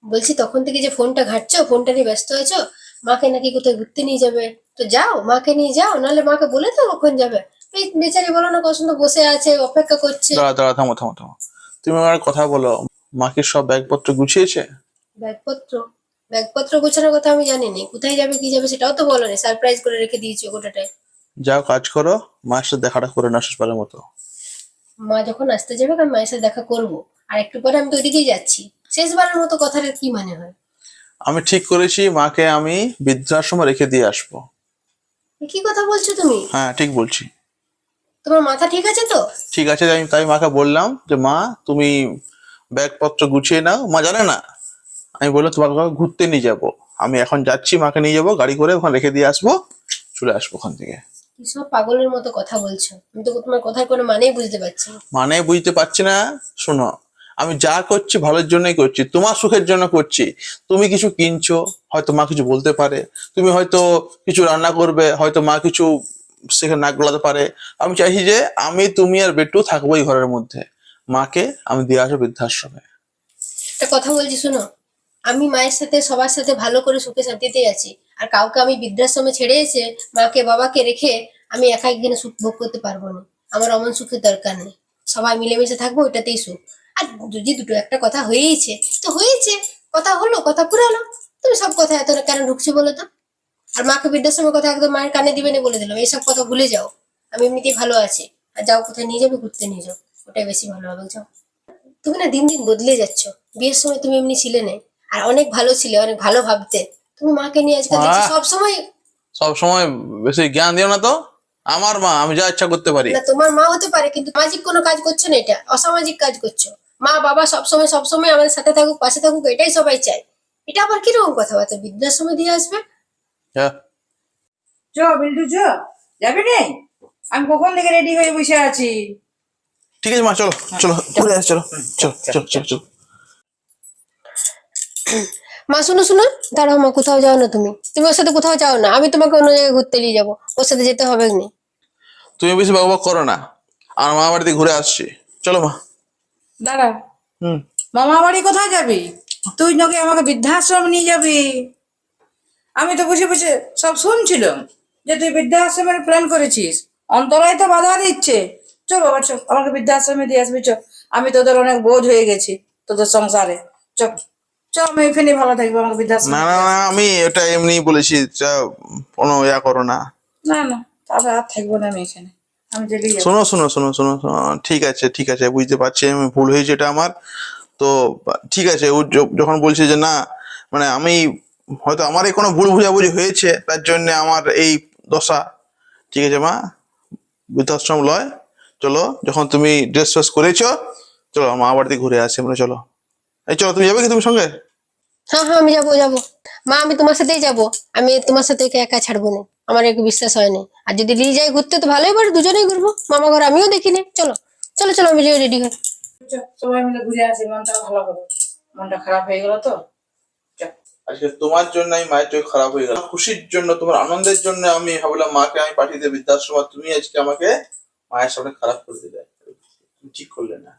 বলছি তখন থেকে যে ফোনটা ঘাঁটছো, ফোনটা নিয়ে ব্যস্ত আছো, মাকে নাকি কোথায় ঘুরতে নিয়ে যাবে। তো যাও, মাকে নিয়ে যাও, নাহলে মাকে বলে তো কখন যাবে। এই বেচারি বলো না কত সুন্দর বসে আছে, অপেক্ষা করছে। দাঁড়া দাঁড়া, থামো থামো থামো। তুমি আমার কথা বলো। মা কি সব ব্যাগপত্র গুছিয়েছে? ব্যাগপত্র ব্যাগপত্র গোছানোর কথা আমি জানিনি, কোথায় যাবে কি যাবে সেটাও তো বলোনি, সারপ্রাইজ করে রেখে দিয়েছো গোটাটাই। যাও কাজ করো, মায়ের সাথে দেখাটা করে না শেষবারের মতো। মা যখন আসতে যাবে আমি মায়ের সাথে দেখা করবো, আর একটু পরে আমি তো ওইদিকেই যাচ্ছি। শেষবারের মতো কথাটা কি মানে হয়? আমি ঠিক করেছি, মাকে আমি বৃদ্ধাশ্রমে রেখে দিয়ে আসবো। এ কি কথা বলছো তুমি? হ্যাঁ ঠিক বলছি। তোমার মাথা ঠিক আছে তো? ঠিক আছে, আমি তাই মাকে বললাম যে মা তুমি ব্যাগপত্র গুছিয়ে নাও। মা জানে না, আমি বললাম তোমাকে ঘুরতে নিয়ে যাবো। আমি এখন যাচ্ছি, মাকে নিয়ে যাবো গাড়ি করে, ওখানে রেখে দিয়ে আসবো, চলে আসবো ওখান থেকে। কি সব পাগলের মতো কথা বলছো, আমি তো তোমার কথার কোনো মানেই বুঝতে পারছি না। মানে বুঝতে পারছি না? শোনো, আমি যা করছি ভালোর জন্যই করছি, তোমার সুখের জন্য করছি। তুমি কিছু কিনছো, হয়তো মা কিছু বলতে পারে। তুমি হয়তো কিছু রান্না করবে, হয়তো মা কিছু সেখানে নাক গলাতে পারে। আমি চাইছি যে আমি, তুমি আর বেটু থাকবো এই ঘরের মধ্যে। মাকে আমি দিয়ে আসবো বৃদ্ধাশ্রমে। একটা কথা বলছি শোনো, আমি মায়ের সাথে সবার সাথে ভালো করে সুখে শান্তিতেই আছি। আর কাউকে আমি বৃদ্ধাশ্রমে ছেড়ে এসে মাকে বাবাকে রেখে আমি একা একদিনে সুখ ভোগ করতে পারবো না। আমার অমন সুখের দরকার নেই। সবাই মিলেমিশে থাকবো, ওটাতেই সুখ। আর যদি দুটো একটা কথা হয়েইছে তো হয়েছে, কথা হলো, কথা পুরালো। তুমি সব কথা এত কেন ঢুকছো বলো তো? আর মাকে বৃদ্ধাশ্রমের কথা একদম মায়ের কানে দিবে না বলে দিলাম, এইসব কথা ভুলে যাও। আমি এমনিতেই ভালো আছি। আর যাও, কোথায় নিয়ে যাবে ঘুরতে নিয়ে যাও, ওটাই বেশি ভালো হবে, যাও। তুমি না দিন দিন বদলে যাচ্ছ। বিয়ের সময় তুমি এমনি ছিলে না, আর অনেক ভালো ছিলে, অনেক ভালো ভাবতে। তুমি মাকে নিয়ে আজকাল দেখছি আহ, সব সময়। সব সময় বেশি জ্ঞান দিও না তো। আমার মা, আমি যা ইচ্ছা করতে পারি। না, তোমার মা হতে পারে, কিন্তু সামাজিক কোনো কাজ করছো না, এটা অসামাজিক কাজ করছো। মা বাবা সব সময় আমাদের সাথে থাকুক, পাশে থাকুক, এটাই সবাই চায়। এটা আবার কিরকম কথাবার্তা, বৃদ্ধাশ্রমে দিয়ে আসবে? হ্যাঁ, চ বিল্টু চ, যাবি রে? আমি কখন থেকে রেডি হয়ে বসে আছি। ঠিক আছে মা, চলো চলো ঘুরে আসি, চলো চলো চলো চলো চলো। মা শুনো শুনো, দাঁড়াও মা, কোথাও যাও না তুমি। তুমি ওর সাথে কোথাও যাও না, আমি তোমাকে অন্য জায়গায় ঘুরতে নিয়ে যাবো, ওর সাথে যেতে হবে না। তুমি বেশি বকবক করো না, আর মা বাড়িতে ঘুরে আসছি। চলো মা। দাঁড়া, হুম। মামা বাড়ি কোথায় যাবি? তুই নাকি আমাকে বৃদ্ধাশ্রম নিয়ে যাবি। আমি তো বসে বসে সব শুনছিলাম যে তুই বৃদ্ধাশ্রমের প্ল্যান করেছিস। অন্তরায় তো বাধা দিচ্ছে। চল বাবা চল, আমাকে বৃদ্ধাশ্রমে দিয়ে আসবি চ। আমি তোদের অনেক বোঝ হয়ে গেছি তোদের সংসারে। চল চ, আমি এখানে ভালো থাকবো, আমাকে না বৃদ্ধাশ্রমে না দিয়ে না, আসবি। আমি এটা এমনি বলেছি, যা, কোনো ইয়া করো না। না না, তাহলে আর থাকবো না আমি এখানে, আমি চলেই যাবো। শোনো শোনো শোনো শোনো শোনো, ঠিক আছে ঠিক আছে, বুঝতে পারছি আমি ভুল হয়েছে এটা আমার। তো ঠিক আছে, ও যখন বলছে যে না, মানে আমি, হয়তো আমারই কোনো ভুল বুঝাবুঝি হয়েছে, তার জন্য আমার এই দশা। ঠিক আছে মা, বৃদ্ধাশ্রম লয়, চলো। যখন তুমি ড্রেস ফ্রেস করেছো, চলো মা বাড়িতে ঘুরে আসি আমরা, চলো। এই চলো, তুমি যাবে কি তুমি সঙ্গে? হ্যাঁ হ্যাঁ, আমি যাবো যাবো। মা, আমি তোমার সাথেই যাবো। আমি তোমার সাথে একা একা ছাড়বো না। আমার একটু বিশ্বাস হয় না। আর যদি নিয়ে যাই ঘুরতে তো ভালোই, পারে দুজনেই ঘুরবো, মামা ঘর আমিও দেখিনি। চলো চলো চলো, আমি যাই, রেডি হই। চ, সবাই মিলে ঘুরে আসি, মনটা ভালো হবে। মনটা খারাপ হয়ে গেল তো। চ। আজকে তোমার জন্য আমি মায়ের চোখ খারাপ হয়ে গেল, খুশির জন্য, তোমার আনন্দের জন্য আমি ভাবলাম মাকে আমি পাঠিয়ে দেবো বৃদ্ধাশ্রম, আর তুমি আজকে আমাকে মায়ের সামনে খারাপ করে দিলে। তুমি ঠিক করলে না।